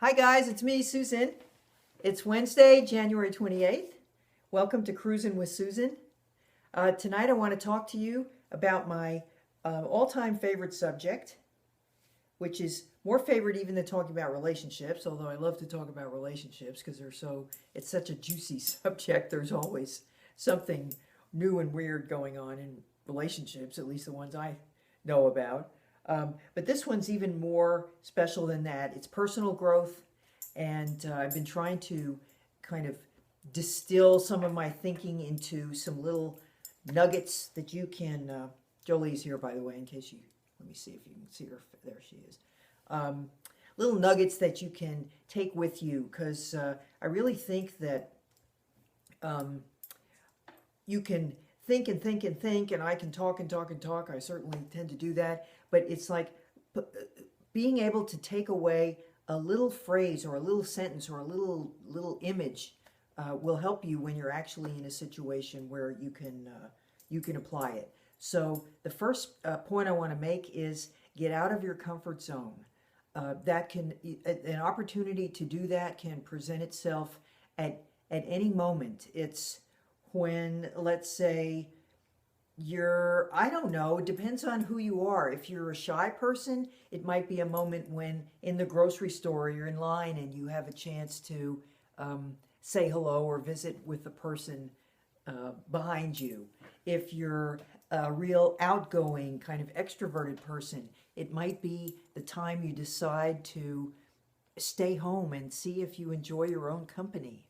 Hi guys, it's me, Susan. It's Wednesday, January 28th. Welcome to Cruisin with Susan. Tonight I want to talk to you about my all-time favorite subject, which is more favorite even than talking about relationships, although I love to talk about relationships because it's such a juicy subject. There's always something new and weird going on in relationships, at least the ones I know about. But this one's even more special than that. It's personal growth, and I've been trying to kind of distill some of my thinking into some little nuggets that you can. Jolie's here, by the way, in case you. Let me see if you can see her. There she is. Little nuggets that you can take with you, because I really think that you can think and think and think, and I can talk and talk and talk. I certainly tend to do that, but it's like being able to take away a little phrase or a little sentence or a little image will help you when you're actually in a situation where you can apply it. So the first point I want to make is get out of your comfort zone. An opportunity to do that can present itself at any moment. It's when, let's say, I don't know, it depends on who you are. If you're a shy person, it might be a moment when in the grocery store you're in line and you have a chance to say hello or visit with the person behind you. If you're a real outgoing, kind of extroverted person, it might be the time you decide to stay home and see if you enjoy your own company.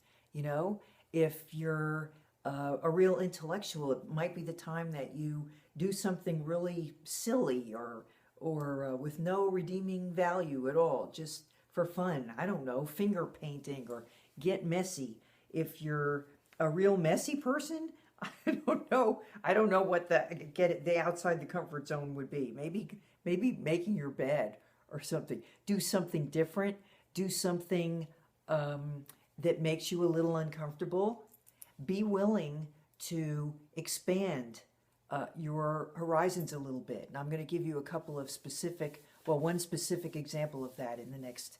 If you're a real intellectual, it might be the time that you do something really silly or with no redeeming value at all, just for fun. I don't know, finger painting or get messy. If you're a real messy person, I don't know. I don't know what the outside the comfort zone would be. Maybe making your bed or something. Do something different. Do something that makes you a little uncomfortable. Be willing to expand your horizons a little bit. And I'm going to give you a couple of one specific example of that in the next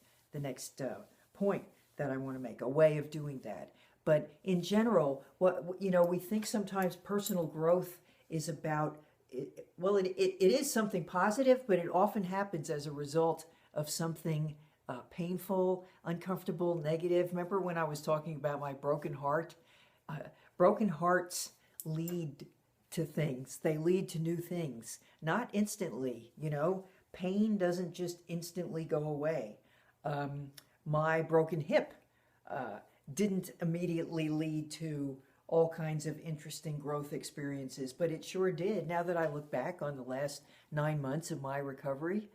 point that I want to make, a way of doing that. But in general, we think sometimes personal growth is about, it is something positive, but it often happens as a result of something painful, uncomfortable, negative. Remember when I was talking about my broken heart? Broken hearts lead to things. They lead to new things. Not instantly, Pain doesn't just instantly go away. My broken hip didn't immediately lead to all kinds of interesting growth experiences, but it sure did. Now that I look back on the last 9 months of my recovery,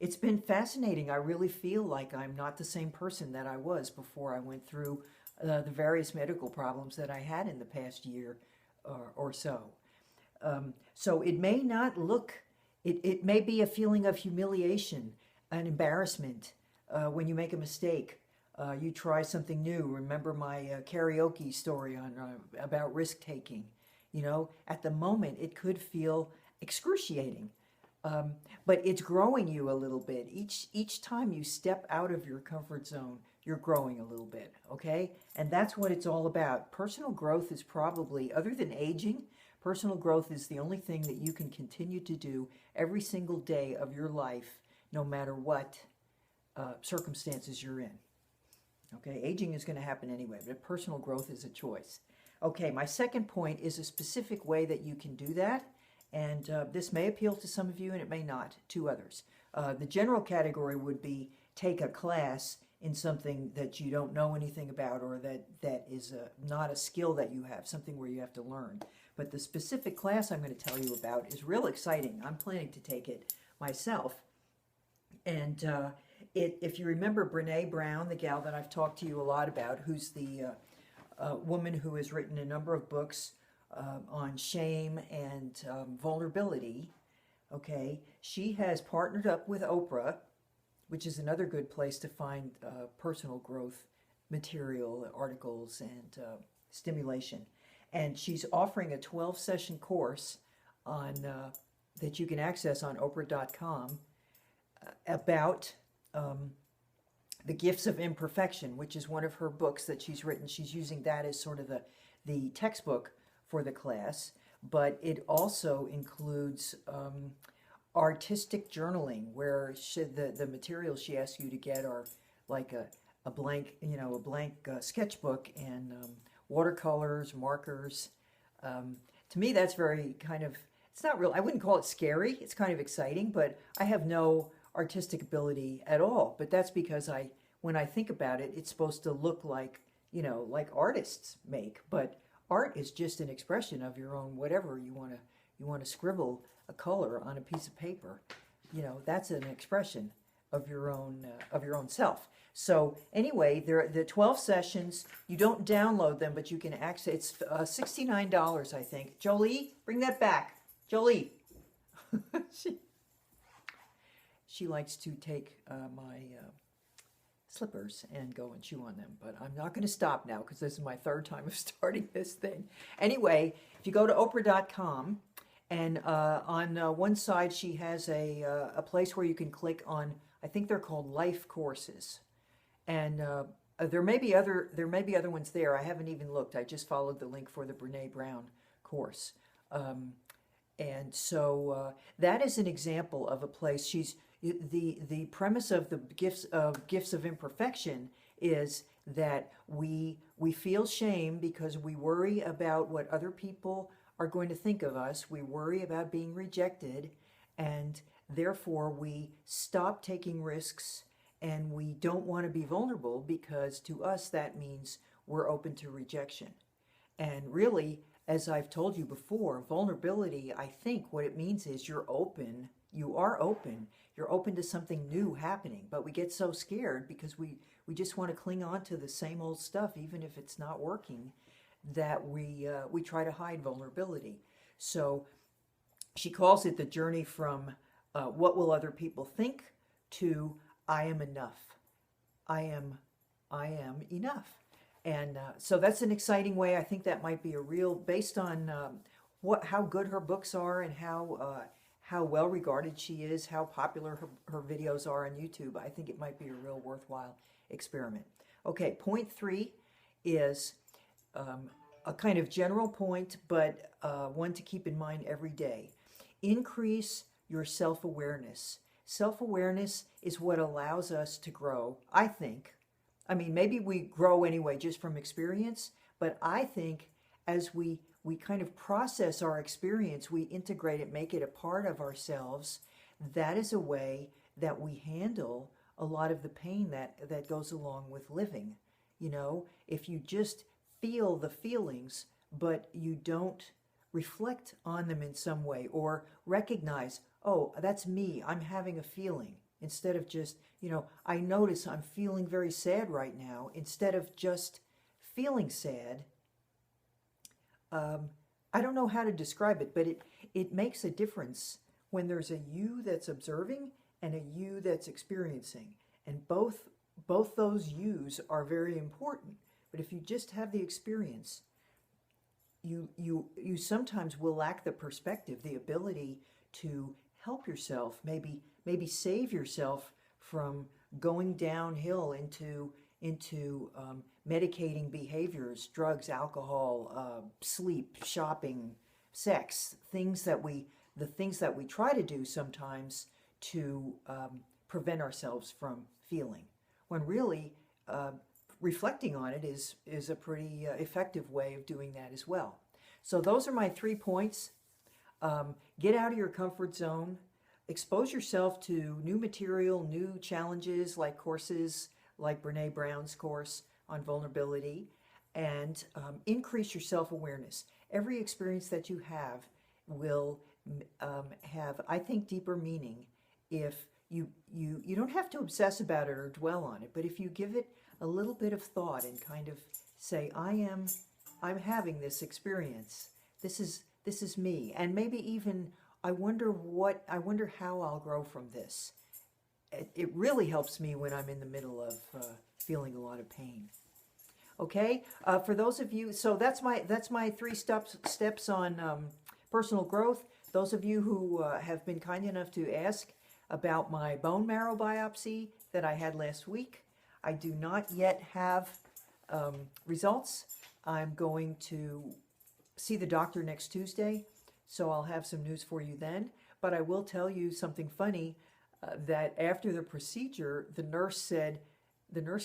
it's been fascinating. I really feel like I'm not the same person that I was before I went through the various medical problems that I had in the past year or so. So it may not look, it may be a feeling of humiliation and embarrassment when you make a mistake. You try something new. Remember my karaoke story about risk taking. At the moment it could feel excruciating, but it's growing you a little bit. Each time you step out of your comfort zone, you're growing a little bit, okay? And that's what it's all about. Personal growth is probably, other than aging, personal growth is the only thing that you can continue to do every single day of your life, no matter what circumstances you're in. Okay, aging is going to happen anyway, but personal growth is a choice. Okay, my second point is a specific way that you can do that, and this may appeal to some of you and it may not to others. The general category would be take a class in something that you don't know anything about, or that is not a skill that you have, something where you have to learn. But the specific class I'm going to tell you about is real exciting. I'm planning to take it myself. And if you remember Brene Brown, the gal that I've talked to you a lot about, who's the woman who has written a number of books on shame and vulnerability, okay, she has partnered up with Oprah, which is another good place to find personal growth material, articles, and stimulation. And she's offering a 12-session course on that you can access on Oprah.com about The Gifts of Imperfection, which is one of her books that she's written. She's using that as sort of the textbook for the class, but it also includes artistic journaling, where the materials she asks you to get are like a blank, a blank sketchbook and watercolors, markers. To me, that's very kind of, it's not real, I wouldn't call it scary. It's kind of exciting, but I have no artistic ability at all. But that's because when I think about it, it's supposed to look like, like artists make. But art is just an expression of your own whatever you want to scribble a color on a piece of paper. That's an expression of your own self. So anyway, the 12 sessions, you don't download them, but you can access. It's $69, I think. Jolie, bring that back. Jolie. She likes to take my slippers and go and chew on them, but I'm not going to stop now because this is my third time of starting this thing. Anyway, if you go to Oprah.com, and on one side she has a place where you can click on, I think they're called life courses, and there may be other ones there. I haven't even looked. I just followed the link for the Brene Brown course, and so that is an example of a place. The premise of the gifts of imperfection is that we feel shame because we worry about what other people are going to think of us. We worry about being rejected, and therefore we stop taking risks, and we don't want to be vulnerable because to us that means we're open to rejection. And really, as I've told you before, vulnerability, I think what it means is you're open. You are open. You're open to something new happening. But we get so scared because we just want to cling on to the same old stuff, even if it's not working, that we try to hide vulnerability. So she calls it the journey from what will other people think to I am enough. I am enough. And so that's an exciting way. I think that might be a real, based on how good her books are and how well regarded she is, how popular her videos are on YouTube. I think it might be a real worthwhile experiment. Okay, point 3 is a kind of general point, but one to keep in mind every day. Increase your self-awareness. Self-awareness is what allows us to grow, I think. I mean, maybe we grow anyway just from experience, but I think as we kind of process our experience, we integrate it, make it a part of ourselves. That is a way that we handle a lot of the pain that goes along with living. If you just feel the feelings, but you don't reflect on them in some way or recognize, oh, that's me, I'm having a feeling. Instead of just, I notice I'm feeling very sad right now. Instead of just feeling sad, I don't know how to describe it, but it makes a difference when there's a you that's observing and a you that's experiencing. And both those yous are very important. But if you just have the experience, you sometimes will lack the perspective, the ability to help yourself, maybe save yourself from going downhill into medicating behaviors, drugs, alcohol, sleep, shopping, sex, the things that we try to do sometimes to prevent ourselves from feeling, when really reflecting on it is a pretty effective way of doing that as well. So those are my 3 points. Get out of your comfort zone. Expose yourself to new material, new challenges like courses like Brene Brown's course on vulnerability, and increase your self-awareness. Every experience that you have will have, I think, deeper meaning if you don't have to obsess about it or dwell on it, but if you give it a little bit of thought and kind of say, I'm having this experience. This is me, and maybe even I wonder how I'll grow from this. It really helps me when I'm in the middle of feeling a lot of pain. Okay, for those of you, so that's my 3 steps on personal growth. Those of you who have been kind enough to ask, about my bone marrow biopsy that I had last week. I do not yet have results. I'm going to see the doctor next Tuesday, so I'll have some news for you then. But I will tell you something funny, that after the procedure, the nurse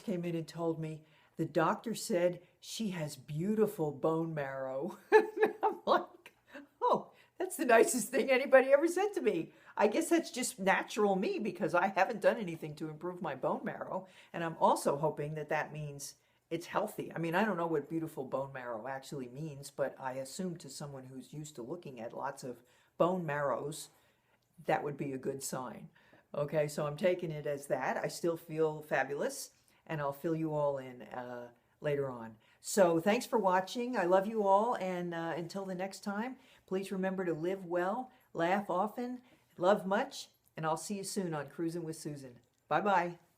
came in and told me, the doctor said she has beautiful bone marrow. I'm like, oh, that's the nicest thing anybody ever said to me. I guess that's just natural me because I haven't done anything to improve my bone marrow. And I'm also hoping that that means it's healthy. I mean, I don't know what beautiful bone marrow actually means, but I assume to someone who's used to looking at lots of bone marrows, that would be a good sign. Okay, so I'm taking it as that. I still feel fabulous, and I'll fill you all in later on. So thanks for watching. I love you all, and until the next time, please remember to live well, laugh often, love much, and I'll see you soon on Cruisin' with Susan. Bye-bye.